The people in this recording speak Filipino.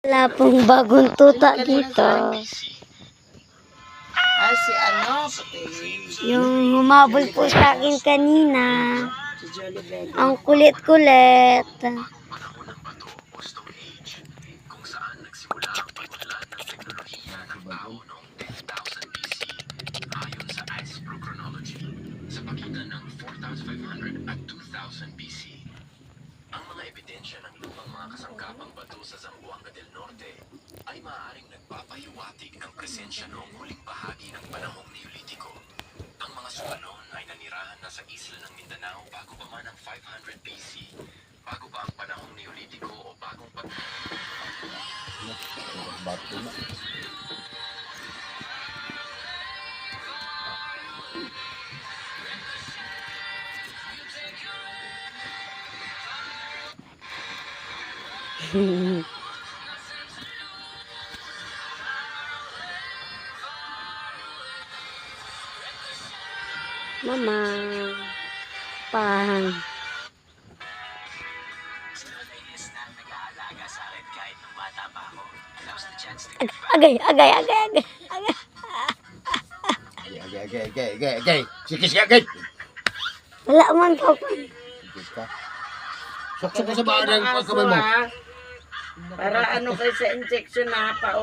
Wala pong bagong tuta dito. Si ano, patingin. Yung humabol po sa akin kanina. Si Jolly Baby. Ang kulit-kulit. Sa pagitan ng 4,500 at 2,000 BC. Ang mga ebidensya ng lumang mga kasangkapang bato sa Zamboanga del Norte ay maaaring nagpapahiwatig ng presensya noong huling bahagi ng panahong Neolitiko. Ang mga subalon ay nanirahan na sa isla ng Mindanao bago pa man ang 500 BC, bago pa ang panahong Neolitiko o bagong Mama. Pang. Agay. Agay. Sige, agay. Wala man po. Sok-sok ka sa bahay ng kamay mo. Para ano kayo sa injection na pa